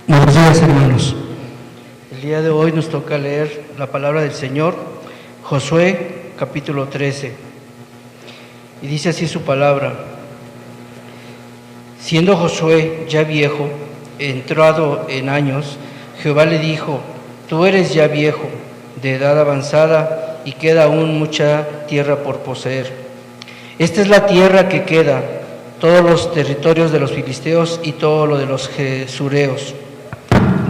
Buenos días, hermanos. El día de hoy nos toca leer la palabra del Señor, Josué capítulo 13. Y dice así su palabra: Siendo Josué ya viejo, entrado en años, Jehová le dijo: Tú eres ya viejo, de edad avanzada, y queda aún mucha tierra por poseer. Esta es la tierra que queda, todos los territorios de los filisteos y todo lo de los gesureos,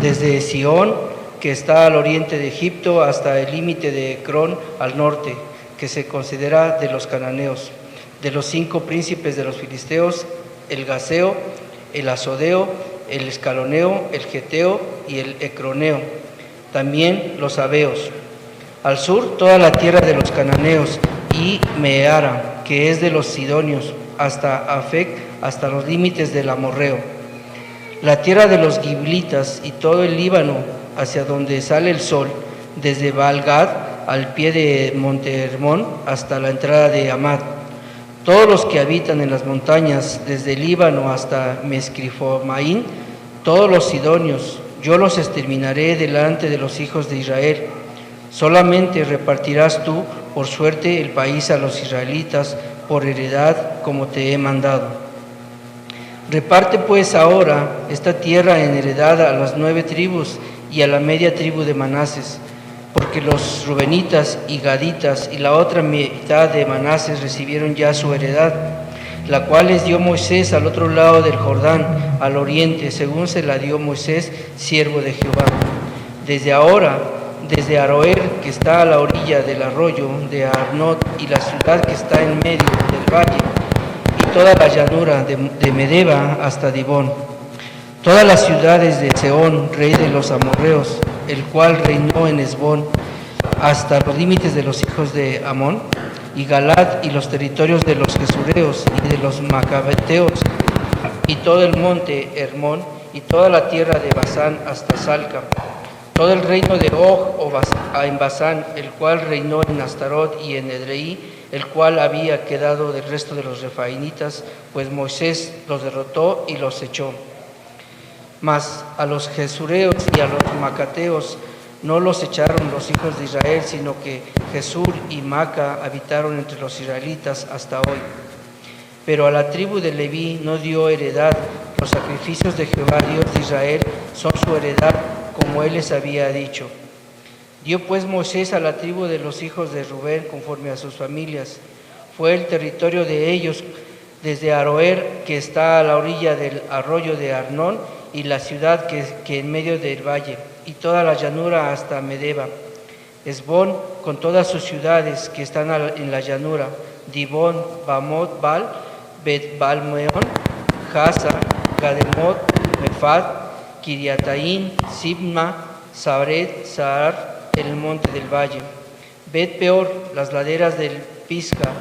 desde Sión, que está al oriente de Egipto, hasta el límite de Ecrón al norte, que se considera de los cananeos, de los 5 príncipes de los filisteos, el gaseo, el asodeo, el escaloneo, el geteo y el ecroneo, también los abeos. Al sur, toda la tierra de los cananeos, y Meara, que es de los sidonios, hasta Afec, hasta los límites del amorreo. La tierra de los giblitas y todo el Líbano, hacia donde sale el sol, desde Baal-Gad al pie de Monte Hermón hasta la entrada de Amad. Todos los que habitan en las montañas, desde el Líbano hasta Mescrifomaín, todos los sidonios, yo los exterminaré delante de los hijos de Israel. Solamente repartirás tú por suerte el país a los israelitas por heredad, como te he mandado. Reparte pues ahora esta tierra en heredad a las 9 tribus y a la media tribu de Manases, porque los rubenitas y gaditas y la otra mitad de Manases recibieron ya su heredad, la cual les dio Moisés al otro lado del Jordán, al oriente, según se la dio Moisés, siervo de Jehová. Desde ahora, desde Aroer, que está a la orilla del arroyo de Arnot, y la ciudad que está en medio del valle, toda la llanura de Medeba hasta Dibón, todas las ciudades de Sehón, rey de los amorreos, el cual reinó en Hesbón, hasta los límites de los hijos de Amón, y Galad y los territorios de los gesureos y de los macabeteos, y todo el monte Hermón, y toda la tierra de Basán hasta Salca, todo el reino de Og en Basán, el cual reinó en Astarot y en Edrei, el cual había quedado del resto de los refainitas, pues Moisés los derrotó y los echó. Mas a los gesureos y a los macateos no los echaron los hijos de Israel, sino que Jesur y Maca habitaron entre los israelitas hasta hoy. Pero a la tribu de Leví no dio heredad. Los sacrificios de Jehová, Dios de Israel, son su heredad, como él les había dicho. Dio pues Moisés a la tribu de los hijos de Rubén conforme a sus familias. Fue el territorio de ellos desde Aroer, que está a la orilla del arroyo de Arnón, y la ciudad que en medio del valle, y toda la llanura hasta Medeba. Hesbón con todas sus ciudades que están en la llanura, Dibón, Bamot, Bal, Bet-Balmeón, Jaza, Gademot, Mefad, Kiriataín, Sibma, Sabret, Sahar, el monte del valle, Bet Peor, las laderas del Pisga,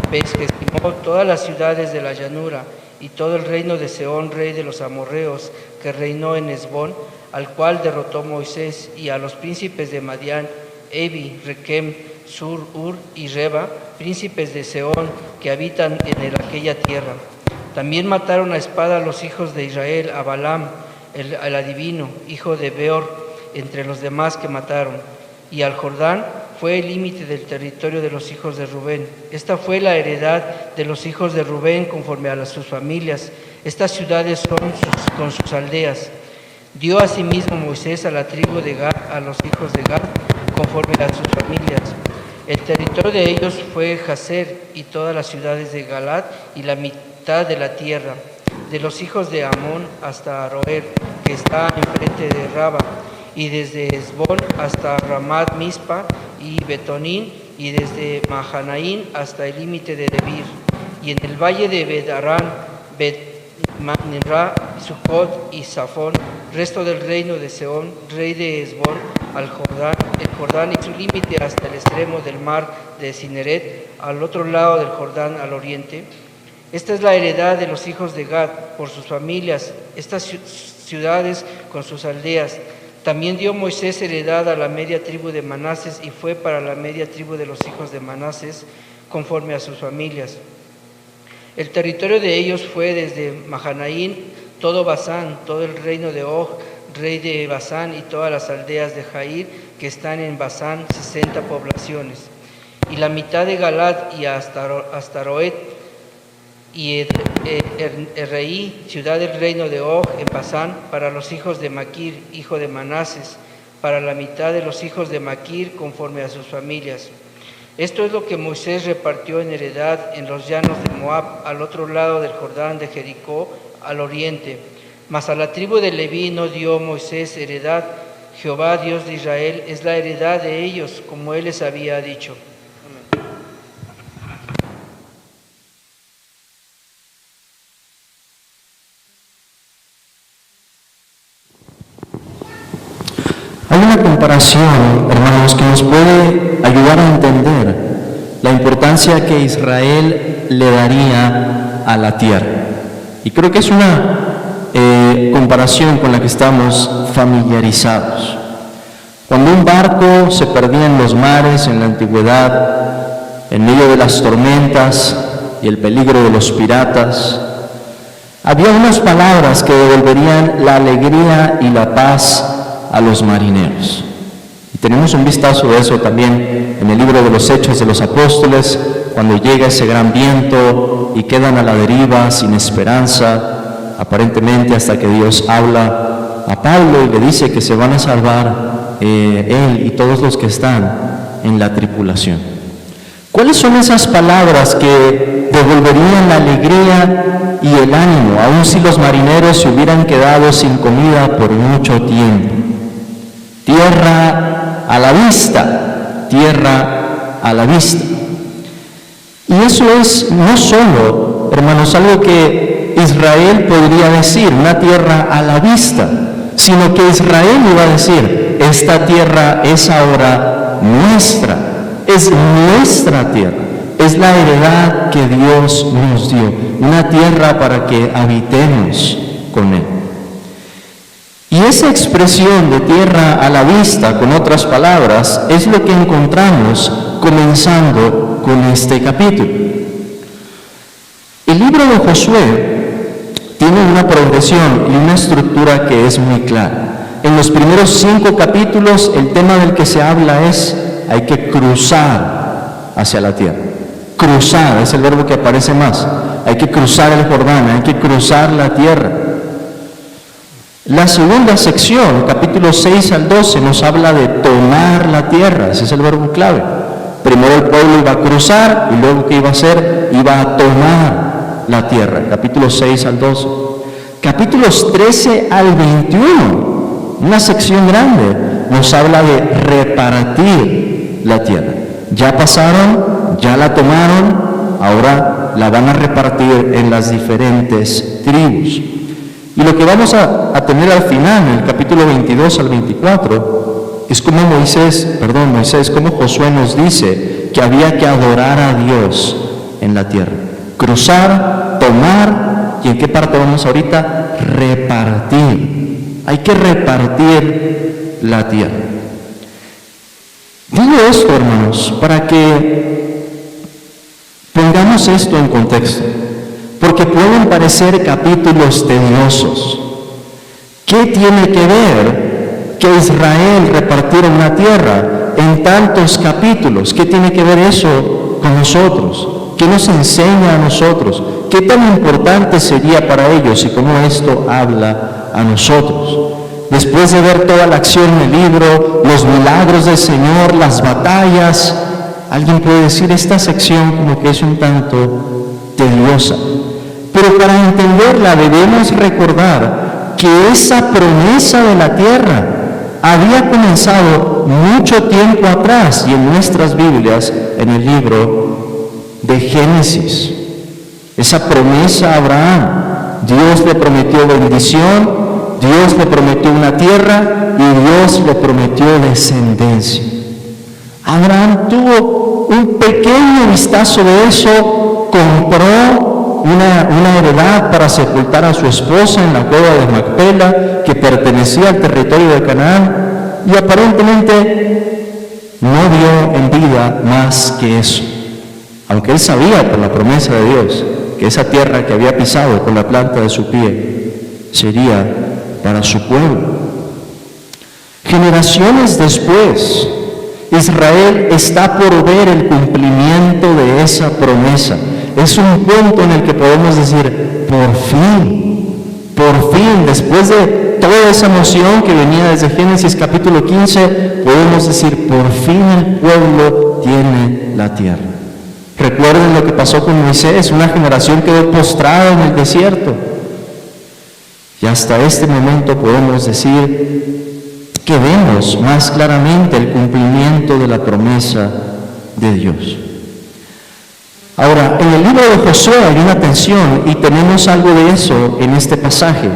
Pesquestimot, todas las ciudades de la llanura, y todo el reino de Sehón, rey de los amorreos, que reinó en Hesbón, al cual derrotó Moisés, y a los príncipes de Madián, Evi, Requem, Sur, Ur y Reba, príncipes de Sehón, que habitan en aquella tierra. También mataron a espada a los hijos de Israel, a Balaam, el adivino, hijo de Beor, entre los demás que mataron. Y al Jordán fue el límite del territorio de los hijos de Rubén. Esta fue la heredad de los hijos de Rubén conforme a sus familias. Estas ciudades son con sus aldeas. Dio asimismo Moisés a la tribu de Gad, a los hijos de Gad, conforme a sus familias. El territorio de ellos fue Jazer y todas las ciudades de Galad y la mitad de la tierra, de los hijos de Amón hasta Aroer, que está enfrente de Raba, y desde Hesbón hasta Ramat Mispa y Betonín, y desde Mahanaín hasta el límite de Debir, y en el valle de Bet-Arán, Bet-Manra, Sucot y Safón, resto del reino de Sehón, rey de Hesbón, al Jordán, el Jordán y su límite hasta el extremo del mar de Cineret, al otro lado del Jordán al oriente. Esta es la heredad de los hijos de Gad por sus familias, estas ciudades con sus aldeas. También dio Moisés heredad a la media tribu de Manases, y fue para la media tribu de los hijos de Manases conforme a sus familias. El territorio de ellos fue desde Mahanaín, todo Basán, todo el reino de Og, rey de Basán, y todas las aldeas de Jair, que están en Basán, 60 poblaciones. Y la mitad de Galad y Astaroet, y Erreí, ciudad del reino de Og, en Basán, para los hijos de Maquir, hijo de Manases, para la mitad de los hijos de Maquir, conforme a sus familias. Esto es lo que Moisés repartió en heredad en los llanos de Moab, al otro lado del Jordán de Jericó, al oriente. Mas a la tribu de Leví no dio Moisés heredad. Jehová, Dios de Israel, es la heredad de ellos, como él les había dicho. Hay una comparación, hermanos, que nos puede ayudar a entender la importancia que Israel le daría a la tierra. Y creo que es una comparación con la que estamos familiarizados. Cuando un barco se perdía en los mares en la antigüedad, en medio de las tormentas y el peligro de los piratas, había unas palabras que devolverían la alegría y la paz a los marineros. Y tenemos un vistazo de eso también en el libro de los Hechos de los Apóstoles, cuando llega ese gran viento y quedan a la deriva sin esperanza, aparentemente hasta que Dios habla a Pablo y le dice que se van a salvar él y todos los que están en la tripulación. ¿Cuáles son esas palabras que devolverían la alegría y el ánimo, aun si los marineros se hubieran quedado sin comida por mucho tiempo? Tierra a la vista, tierra a la vista. Y eso es no solo, hermanos, algo que Israel podría decir, una tierra a la vista, sino que Israel iba a decir, esta tierra es ahora nuestra, es nuestra tierra, es la heredad que Dios nos dio, una tierra para que habitemos con Él. Y esa expresión de tierra a la vista, con otras palabras, es lo que encontramos comenzando con este capítulo. El libro de Josué tiene una progresión y una estructura que es muy clara. En los primeros 5 capítulos, el tema del que se habla es, hay que cruzar hacia la tierra. Cruzar, es el verbo que aparece más. Hay que cruzar el Jordán, hay que cruzar la tierra. La segunda sección, capítulos 6 al 12, nos habla de tomar la tierra, ese es el verbo clave. Primero el pueblo iba a cruzar y luego ¿qué iba a hacer? Iba a tomar la tierra, capítulos 6 al 12. Capítulos 13 al 21, una sección grande, nos habla de repartir la tierra. Ya pasaron, ya la tomaron, ahora la van a repartir en las diferentes tribus. Y lo que vamos a tener al final, en el capítulo 22 al 24, es como como Josué nos dice que había que adorar a Dios en la tierra. Cruzar, tomar, ¿y en qué parte vamos ahorita? Repartir. Hay que repartir la tierra. Digo esto, hermanos, para que pongamos esto en contexto. Porque pueden parecer capítulos tediosos. ¿Qué tiene que ver que Israel repartiera una tierra en tantos capítulos? ¿Qué tiene que ver eso con nosotros? ¿Qué nos enseña a nosotros? ¿Qué tan importante sería para ellos y cómo esto habla a nosotros? Después de ver toda la acción en el libro, los milagros del Señor, las batallas, alguien puede decir, esta sección como que es un tanto tediosa. Pero para entenderla debemos recordar que esa promesa de la tierra había comenzado mucho tiempo atrás y en nuestras Biblias, en el libro de Génesis. Esa promesa a Abraham, Dios le prometió bendición, Dios le prometió una tierra y Dios le prometió descendencia. Abraham tuvo un pequeño vistazo de eso, compró una heredad para sepultar a su esposa en la cueva de Macpela, que pertenecía al territorio de Canaán, y aparentemente no vio en vida más que eso. Aunque él sabía por la promesa de Dios que esa tierra que había pisado con la planta de su pie sería para su pueblo. Generaciones después, Israel está por ver el cumplimiento de esa promesa. Es un punto en el que podemos decir, por fin, después de toda esa emoción que venía desde Génesis capítulo 15, podemos decir, por fin el pueblo tiene la tierra. Recuerden lo que pasó con Moisés, una generación quedó postrada en el desierto. Y hasta este momento podemos decir que vemos más claramente el cumplimiento de la promesa de Dios. Ahora, en el libro de Josué hay una tensión y tenemos algo de eso en este pasaje.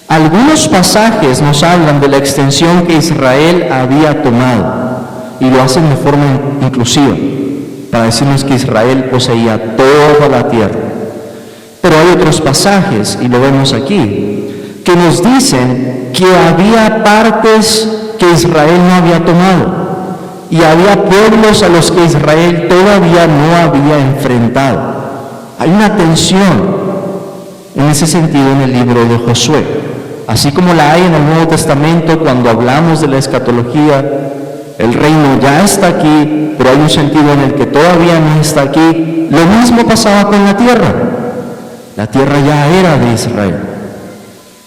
Algunos pasajes nos hablan de la extensión que Israel había tomado y lo hacen de forma inclusiva para decirnos que Israel poseía toda la tierra. Pero hay otros pasajes, y lo vemos aquí, que nos dicen que había partes que Israel no había tomado y había pueblos a los que Israel todavía no había enfrentado. Hay una tensión en ese sentido en el libro de Josué, así como la hay en el Nuevo Testamento cuando hablamos de la escatología. El reino ya está aquí, pero hay un sentido en el que todavía no está aquí. Lo mismo pasaba con la tierra. La tierra ya era de Israel,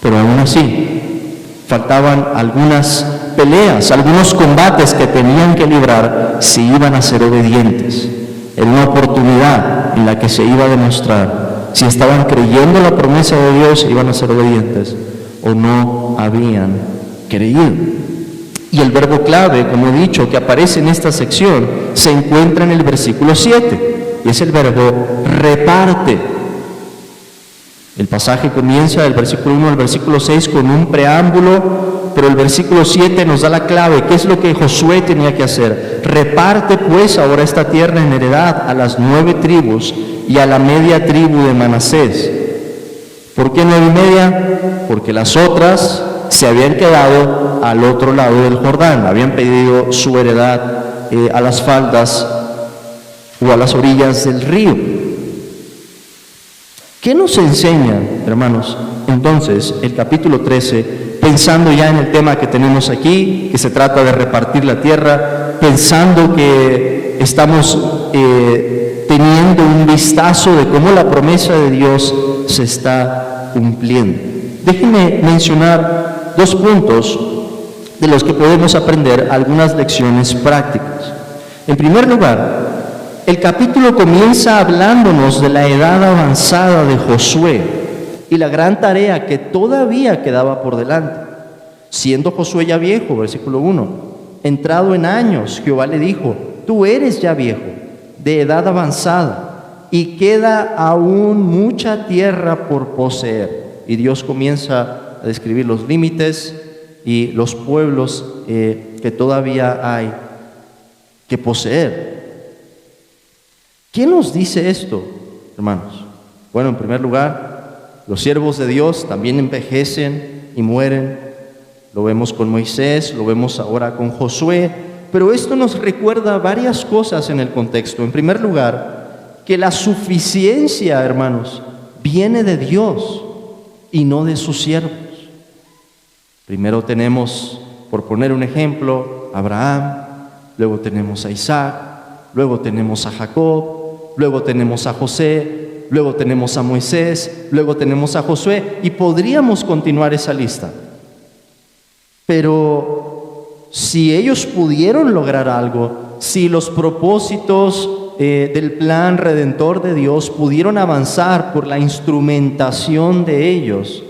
pero aún así faltaban algunas peleas, algunos combates que tenían que librar si iban a ser obedientes. Era una oportunidad en la que se iba a demostrar si estaban creyendo la promesa de Dios, iban a ser obedientes o no habían creído. Y el verbo clave, como he dicho, que aparece en esta sección, se encuentra en el versículo 7, y es el verbo reparte. El pasaje comienza del versículo 1 al versículo 6 con un preámbulo, pero el versículo 7 nos da la clave. ¿Qué es lo que Josué tenía que hacer? Reparte pues ahora esta tierra en heredad a las 9 tribus y a la media tribu de Manasés. ¿Por qué 9:30? Porque las otras se habían quedado al otro lado del Jordán, habían pedido su heredad a las faldas o a las orillas del río. ¿Qué nos enseña, hermanos, entonces el capítulo 13, pensando ya en el tema que tenemos aquí, que se trata de repartir la tierra, pensando que estamos teniendo un vistazo de cómo la promesa de Dios se está cumpliendo? Déjenme mencionar 2 puntos de los que podemos aprender algunas lecciones prácticas. En primer lugar, el capítulo comienza hablándonos de la edad avanzada de Josué y la gran tarea que todavía quedaba por delante. Siendo Josué ya viejo, versículo 1, entrado en años, Jehová le dijo, tú eres ya viejo, de edad avanzada, y queda aún mucha tierra por poseer. Y Dios comienza a describir los límites y los pueblos que todavía hay que poseer. ¿Quién nos dice esto, hermanos? Bueno, en primer lugar, los siervos de Dios también envejecen y mueren. Lo vemos con Moisés, lo vemos ahora con Josué, pero esto nos recuerda varias cosas en el contexto. En primer lugar, que la suficiencia, hermanos, viene de Dios y no de sus siervos. Primero tenemos, por poner un ejemplo, a Abraham, luego tenemos a Isaac, luego tenemos a Jacob, luego tenemos a José, luego tenemos a Moisés, luego tenemos a Josué, y podríamos continuar esa lista. Pero si ellos pudieron lograr algo, si los propósitos del plan redentor de Dios pudieron avanzar por la instrumentación de ellos,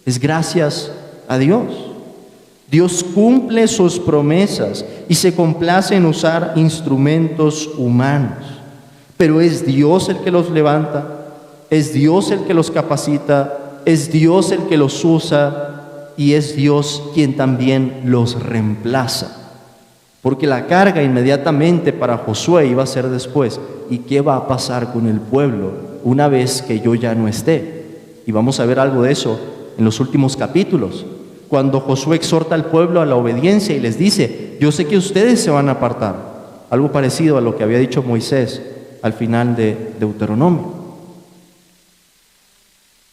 es gracias a Dios. Dios cumple sus promesas y se complace en usar instrumentos humanos, pero es Dios el que los levanta, es Dios el que los capacita, es Dios el que los usa y es Dios quien también los reemplaza. Porque la carga inmediatamente para Josué iba a ser después. ¿Y qué va a pasar con el pueblo una vez que yo ya no esté? Y vamos a ver algo de eso en los últimos capítulos, cuando Josué exhorta al pueblo a la obediencia y les dice, yo sé que ustedes se van a apartar. Algo parecido a lo que había dicho Moisés al final de Deuteronomio.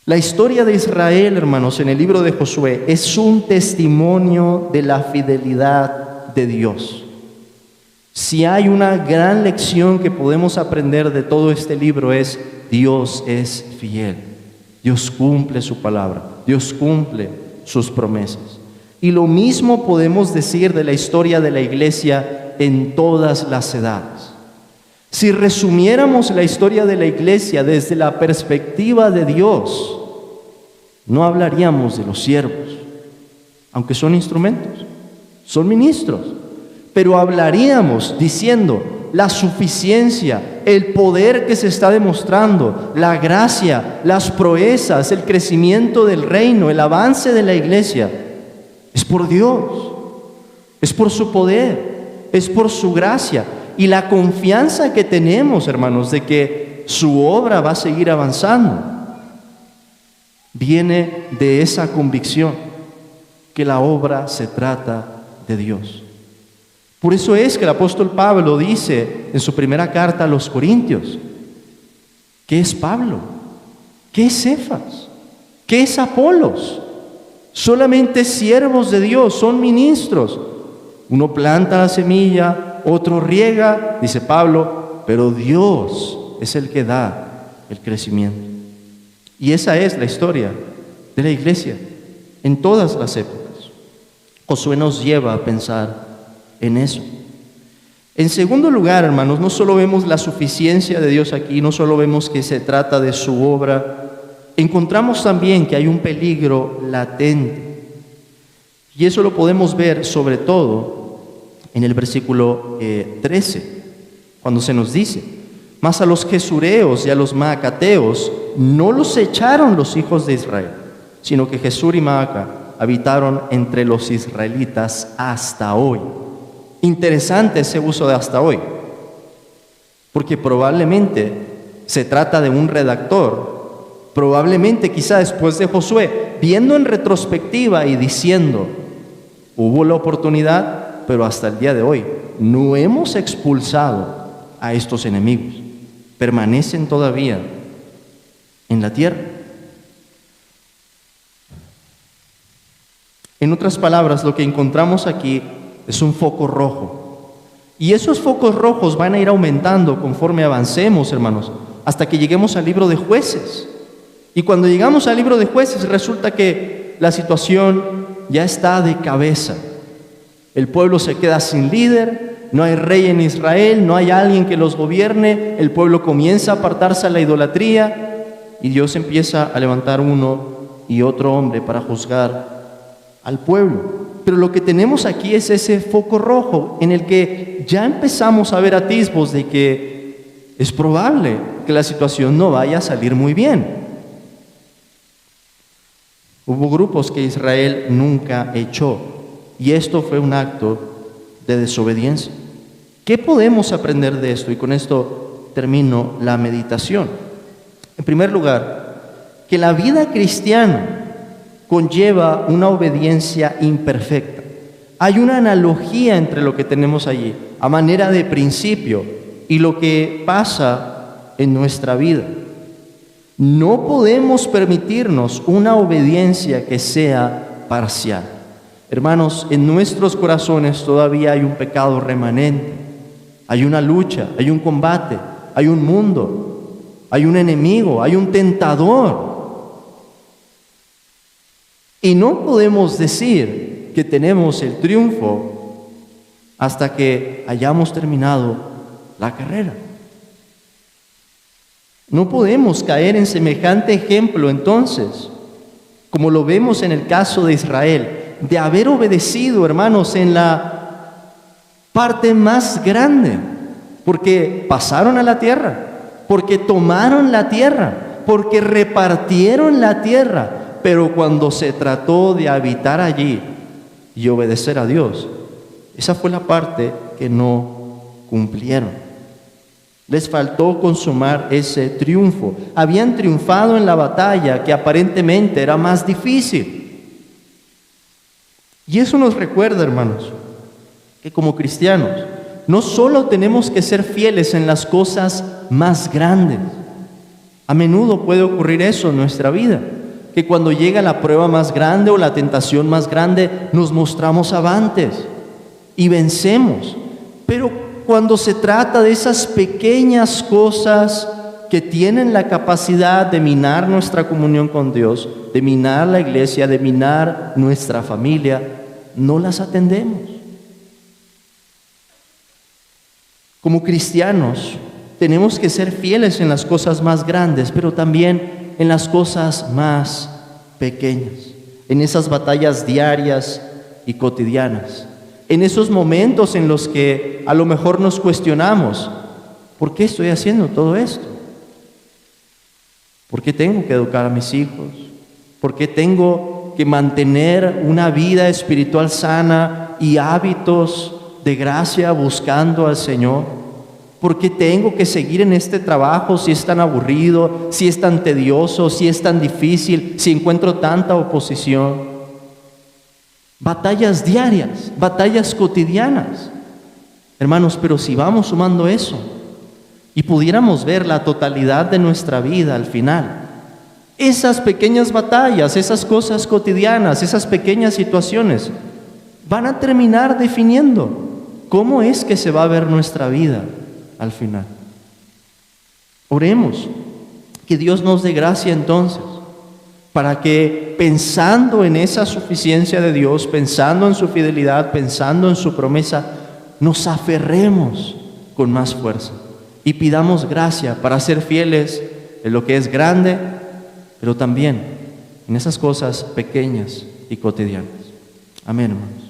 La historia de Israel, hermanos, en el libro de Josué es un testimonio de la fidelidad de Dios. Si hay una gran lección que podemos aprender de todo este libro es: Dios es fiel. Dios cumple su palabra. Dios cumple sus promesas. Y lo mismo podemos decir de la historia de la iglesia en todas las edades. Si resumiéramos la historia de la iglesia desde la perspectiva de Dios, no hablaríamos de los siervos, aunque son instrumentos, son ministros, pero hablaríamos diciendo la suficiencia, el poder que se está demostrando, la gracia, las proezas, el crecimiento del reino, el avance de la iglesia. Es por Dios, es por su poder, es por su gracia y la confianza que tenemos, hermanos, de que su obra va a seguir avanzando. Viene de esa convicción que la obra se trata de Dios. Por eso es que el apóstol Pablo dice en su primera carta a los Corintios: ¿qué es Pablo? ¿Qué es Cefas? ¿Qué es Apolos? Solamente siervos de Dios, son ministros. Uno planta la semilla, otro riega, dice Pablo, pero Dios es el que da el crecimiento. Y esa es la historia de la iglesia en todas las épocas. Josué nos lleva a pensar en eso. En segundo lugar, hermanos, no solo vemos la suficiencia de Dios aquí, no solo vemos que se trata de su obra, encontramos también que hay un peligro latente. Y eso lo podemos ver sobre todo en el versículo 13, cuando se nos dice: mas a los gesureos y a los maacateos no los echaron los hijos de Israel, sino que Gesur y Maaca habitaron entre los israelitas hasta hoy. Interesante ese uso de hasta hoy, porque probablemente se trata de un redactor, probablemente quizá después de Josué, viendo en retrospectiva y diciendo: hubo la oportunidad, pero hasta el día de hoy no hemos expulsado a estos enemigos, permanecen todavía en la tierra. En otras palabras, lo que encontramos aquí es un foco rojo. Y esos focos rojos van a ir aumentando conforme avancemos, hermanos, hasta que lleguemos al libro de Jueces. Y cuando llegamos al libro de Jueces, resulta que la situación ya está de cabeza. El pueblo se queda sin líder, no hay rey en Israel, no hay alguien que los gobierne, el pueblo comienza a apartarse a la idolatría y Dios empieza a levantar uno y otro hombre para juzgar al pueblo. Pero lo que tenemos aquí es ese foco rojo en el que ya empezamos a ver atisbos de que es probable que la situación no vaya a salir muy bien. Hubo grupos que Israel nunca echó, y esto fue un acto de desobediencia. ¿Qué podemos aprender de esto? Y con esto termino la meditación. En primer lugar, que la vida cristiana conlleva una obediencia imperfecta. Hay una analogía entre lo que tenemos allí, a manera de principio, y lo que pasa en nuestra vida. No podemos permitirnos una obediencia que sea parcial. Hermanos, en nuestros corazones todavía hay un pecado remanente, hay una lucha, hay un combate, hay un mundo, hay un enemigo, hay un tentador. Y no podemos decir que tenemos el triunfo hasta que hayamos terminado la carrera. No podemos caer en semejante ejemplo entonces, como lo vemos en el caso de Israel, de haber obedecido, hermanos, en la parte más grande, porque pasaron a la tierra, porque tomaron la tierra, porque repartieron la tierra, pero cuando se trató de habitar allí y obedecer a Dios, esa fue la parte que no cumplieron. Les faltó consumar ese triunfo. Habían triunfado en la batalla que aparentemente era más difícil. Y eso nos recuerda, hermanos, que como cristianos no solo tenemos que ser fieles en las cosas más grandes. A menudo puede ocurrir eso en nuestra vida. que cuando llega la prueba más grande o la tentación más grande, nos mostramos avantes y vencemos. Pero cuando se trata de esas pequeñas cosas que tienen la capacidad de minar nuestra comunión con Dios, de minar la iglesia, de minar nuestra familia, no las atendemos. Como cristianos, tenemos que ser fieles en las cosas más grandes, pero también en las cosas más pequeñas, en esas batallas diarias y cotidianas, en esos momentos en los que a lo mejor nos cuestionamos, ¿por qué estoy haciendo todo esto? ¿Por qué tengo que educar a mis hijos? ¿Por qué tengo que mantener una vida espiritual sana y hábitos de gracia buscando al Señor? ¿Por qué tengo que seguir en este trabajo si es tan aburrido, si es tan tedioso, si es tan difícil, si encuentro tanta oposición? Batallas diarias, batallas cotidianas. Hermanos, pero si vamos sumando eso y pudiéramos ver la totalidad de nuestra vida al final, esas pequeñas batallas, esas cosas cotidianas, esas pequeñas situaciones van a terminar definiendo cómo es que se va a ver nuestra vida al final. Oremos que Dios nos dé gracia entonces para que, pensando en esa suficiencia de Dios, pensando en su fidelidad, pensando en su promesa, nos aferremos con más fuerza y pidamos gracia para ser fieles en lo que es grande, pero también en esas cosas pequeñas y cotidianas. Amén, hermanos.